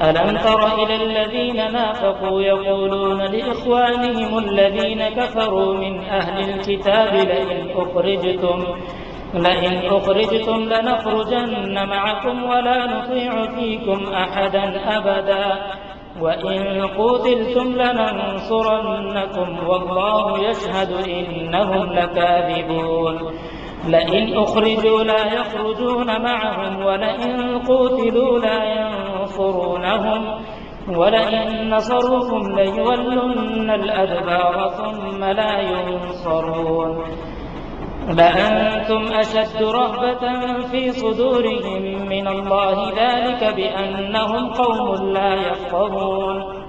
ألم تر إلى الذين نافقوا يقولون لإخوانهم الذين كفروا من أهل الكتاب لئن أخرجتم لنخرجن معكم ولا نطيع فيكم أحدا أبدا وإن قوتلتم لننصرنكم والله يشهد إنهم لكاذبون لئن أخرجوا لا يخرجون معهم ولئن قوتلوا لا ينصرونهم ولئن نصروهم ليولن الأدبار ثم لا ينصرون لأنتم أشد رهبة في صدورهم من الله ذلك بأنهم قوم لا يفقهون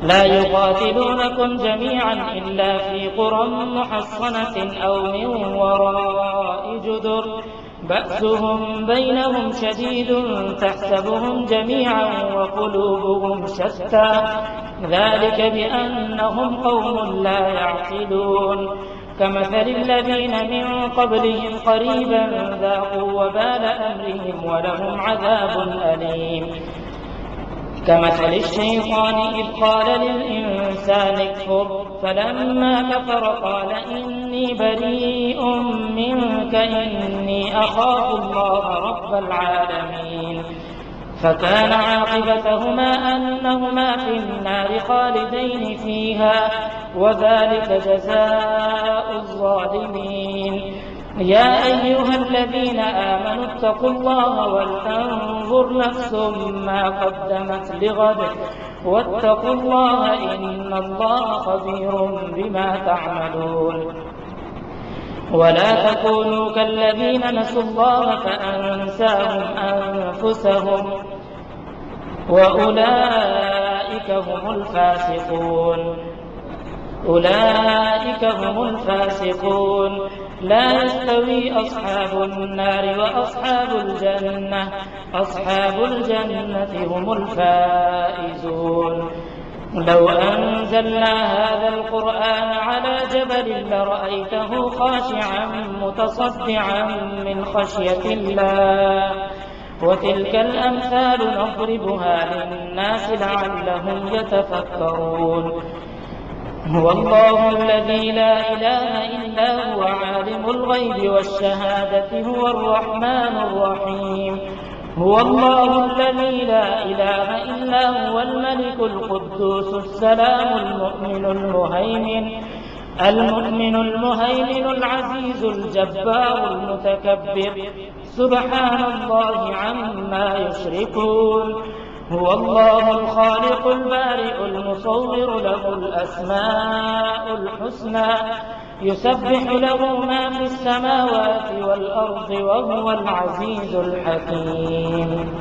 لا يقاتلونكم جميعا إلا في قرى محصنة أو من وراء جدر بأسهم بينهم شديد تحسبهم جميعا وقلوبهم شتى ذلك بأنهم قوم لا يعقلون كمثل الذين من قبلهم قريبا ذاقوا وبال أمرهم ولهم عذاب أليم كمثل الشيطان إذ قال للإنسان اكفر فلما كفر قال إني بريء منك إني أخاف الله رب العالمين فكان عاقبتهما أنهما في النار خالدين فيها وذلك جزاء الظالمين يا أيها الذين آمنوا اتقوا الله ولتنظر نفس ما قدمت لغد واتقوا الله إن الله خبير بما تعملون ولا تكونوا كالذين نسوا الله فأنساهم أنفسهم وأولئك هم الفاسقون لا يستوي أصحاب النار وأصحاب الجنة هم الفائزون لو أنزلنا هذا القرآن على جبل لرأيته خاشعا متصدعا من خشية الله وتلك الأمثال نضربها للناس لعلهم يتفكرون هو الله الذي لا إله إلا هو عالم الغيب والشهادة هو الرحمن الرحيم هو الله الذي لا إله إلا هو الملك القدوس السلام المؤمن المهيمن العزيز الجبار المتكبر سبحان الله عما يشركون هو الله الخالق البارئ المصور له الأسماء الحسنى يسبح له ما في السماوات والأرض وهو العزيز الحكيم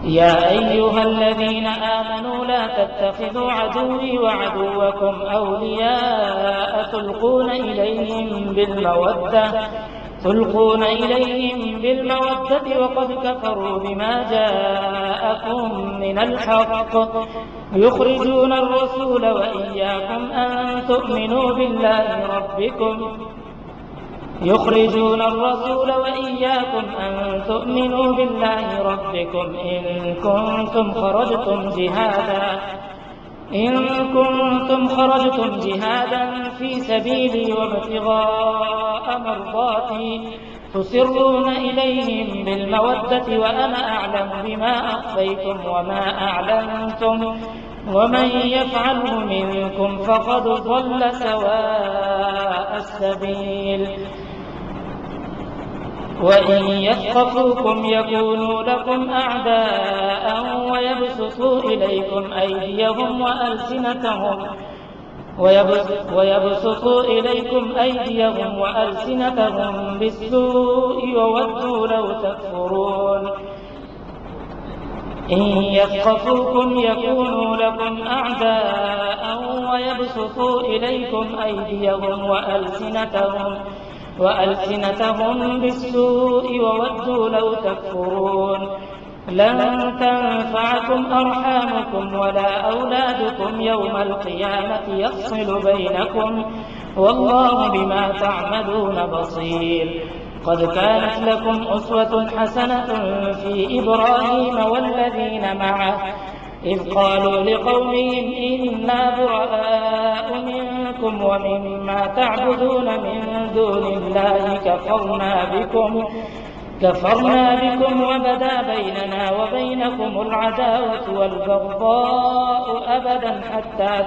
يا أيها الذين آمنوا لا تتخذوا عدوي وعدوكم أولياء تلقون إليهم بالمودة وقد كفروا بما جاءكم من الحق يخرجون الرسول وإياكم أن تؤمنوا بالله ربكم إن كنتم خرجتم جهادا في سبيلي وابتغاء مرضاتي تسرون إليهم بالمودة وأنا أعلم بما أخفيتم وما أعلنتم ومن يفعله منكم فقد ضل سواء السبيل وإن يثقفوكم يكونوا لكم أعداء ويبسطوا إليكم أيديهم وألسنتهم بالسوء وودوا لو تكفرون إن يثقفوكم يكونوا لكم أعداء ويبسطوا إليكم أيديهم وألسنتهم بالسوء وودوا لو تكفرون لن تنفعكم أرحامكم ولا أولادكم يوم القيامة يفصل بينكم والله بما تعملون بصير قد كانت لكم أسوة حسنة في إبراهيم والذين معه إذ قالوا لقومهم إنا براء منكم ومما تعبدون من دون الله كفرنا بكم وبدا بيننا وبينكم العداوة والبغضاء أبدا حتى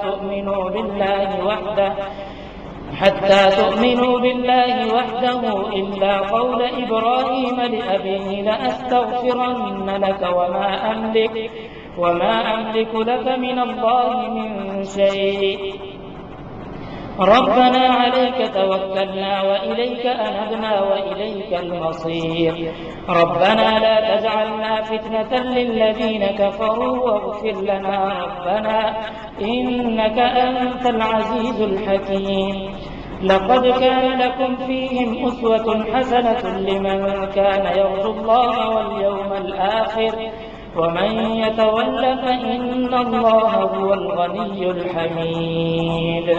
تؤمنوا بالله وحده إلا قول إبراهيم لأبيه لأستغفرن لك وما أملك لك من الله من شيء ربنا عليك توكلنا وإليك أنبنا وإليك المصير ربنا لا تجعلنا فتنة للذين كفروا واغفر لنا ربنا إنك أنت العزيز الحكيم لقد كان لكم فيهم أسوة حسنة لمن كان يرجو الله واليوم الآخر ومن يتول فإن الله هو الغني الحميد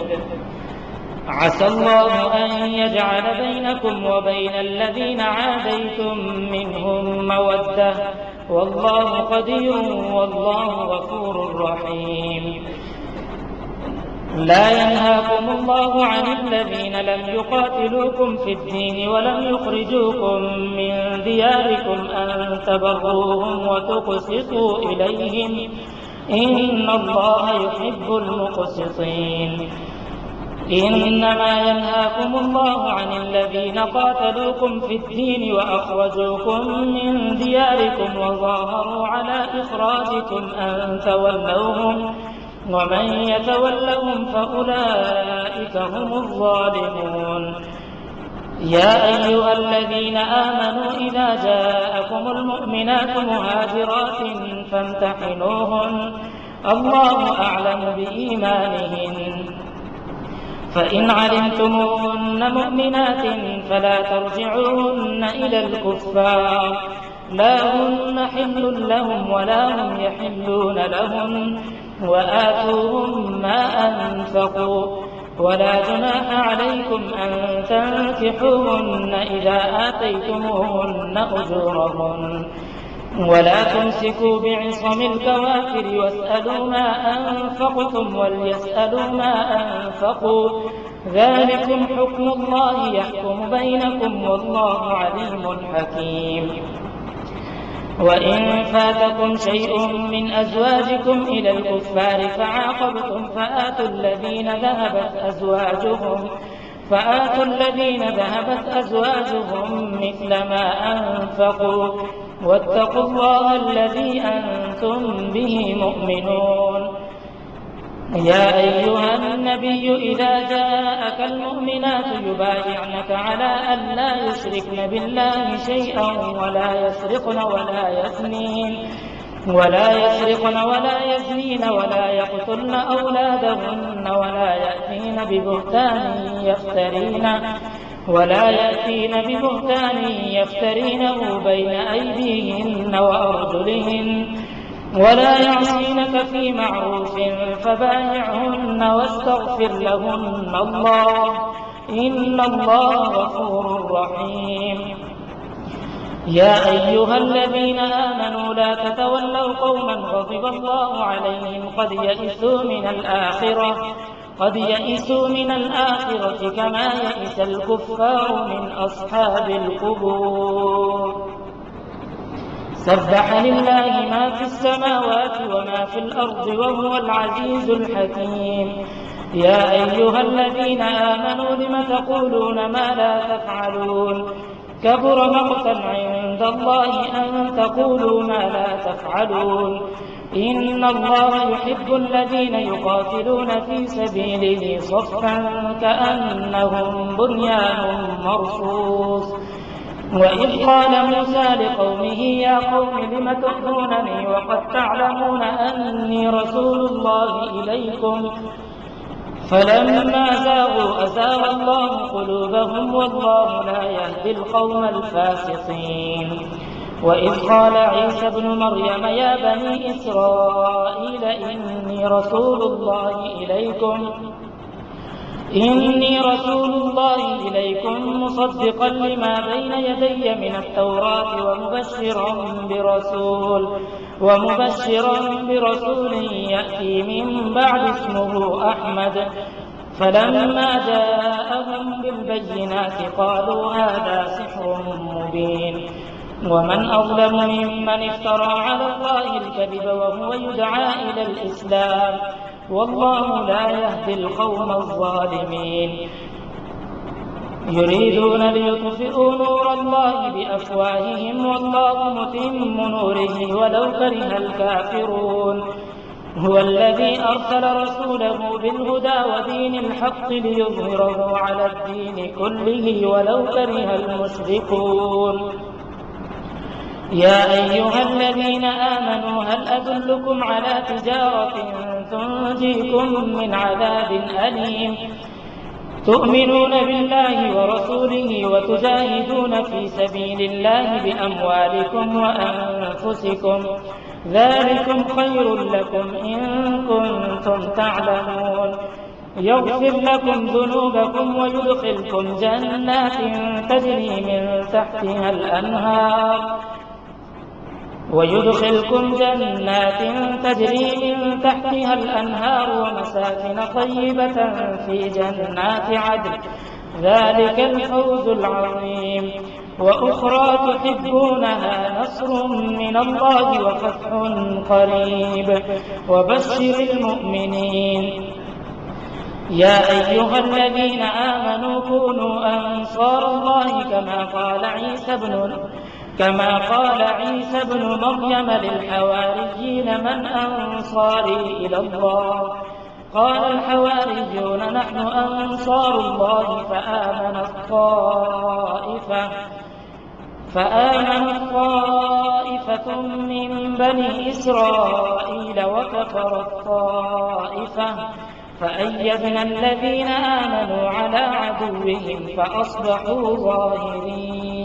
عسى الله أن يجعل بينكم وبين الذين عاديتم منهم مودة والله قدير والله غفور رحيم لا ينهاكم الله عن الذين لم يقاتلوكم في الدين ولم يخرجوكم من دياركم أن تبروهم وتقسطوا إليهم إن الله يحب المقسطين إنما ينهاكم الله عن الذين قاتلوكم في الدين وأخرجوكم من دياركم وظاهروا على إخراجكم أن تولوهم ومن يتولهم فأولئك هم الظالمون يا أيها الذين آمنوا إذا جاءكم المؤمنات مهاجرات فامتحنوهن الله أعلم بإيمانهن فإن علمتموهن مؤمنات فلا ترجعوهن إلى الكفار لا هن حل لهم ولا هم يحلون لهم وآتوهم ما أنفقوا ولا جناح عليكم أن تنكحوهن إذا آتيتموهن أجورهن ولا تمسكوا بعصم الكوافر واسألوا ما أنفقتم وليسألوا ما أنفقوا ذلكم حكم الله يحكم بينكم والله عليم حكيم وإن فاتكم شيء من أزواجكم إلى الكفار فعاقبتم فآتوا الذين ذهبت أزواجهم مثل ما أنفقوا واتقوا الله الذي أنتم به مؤمنون يا أيها النبي إذا جاءك المؤمنات يبايعنك على أن لا يشركن بالله شيئا ولا يسرقن ولا يزنين ولا يقتلن أولادهن ولا يأتين ببهتان يفترينه بين أيديهن وأرجلهن ولا يعصينك في معروف فبايعهن واستغفر لهن الله إن الله غفور رحيم يا أيها الذين آمنوا لا تتولوا قوما غضب الله عليهم قد يئسوا من الآخرة كما يئس الكفار من أصحاب القبور سبح لله ما في السماوات وما في الأرض وهو العزيز الحكيم يا أيها الذين آمنوا لم تقولون ما لا تفعلون كبر مقتا عند الله أن تقولوا ما لا تفعلون إن الله يحب الذين يقاتلون في سبيله صفا كأنهم بنيان مرصوص وإذ قال موسى لقومه يا قوم لم تؤذونني وقد تعلمون أني رسول الله إليكم فلما زاغوا أزاغ الله قلوبهم والله لا يهدي القوم الفاسقين وإذ قال عيسى ابن مريم يا بني إسرائيل إني رسول الله إني رسول الله إليكم مصدقا لما بين يدي من التوراة ومبشرا برسول يأتي من بعد اسمه أحمد. فلما جاءهم بالبينات قالوا هذا سحر مبين. ومن أظلم ممن افترى على الله الكذب وهو يدعى إلى الإسلام والله لا يهدي القوم الظالمين. يريدون ليطفئوا نور الله بأفواههم والله متم نوره ولو كره الكافرون. هو الذي أرسل رسوله بالهدى ودين الحق ليظهره على الدين كله ولو كره المشركون. يا أيها الذين آمنوا هل أدلكم على تجارة تنجيكم من عذاب أليم تؤمنون بالله ورسوله وتجاهدون في سبيل الله بأموالكم وأنفسكم ذلكم خير لكم إن كنتم تعلمون. يغفر لكم ذنوبكم ويدخلكم جنات تجري من تحتها الأنهار ومساكن طيبة في جنات عدن ذلك الفوز العظيم. وأخرى تحبونها نصر من الله وفتح قريب وبشر المؤمنين. يا أيها الذين آمنوا كونوا أنصار الله كما قال عيسى ابن مريم للحواريين من أنصاري إلى الله قال الحواريون نحن أنصار الله فآمنت طائفة من بني إسرائيل وكفرت طائفة فأيدنا الذين آمنوا على عدوهم فأصبحوا ظاهرين.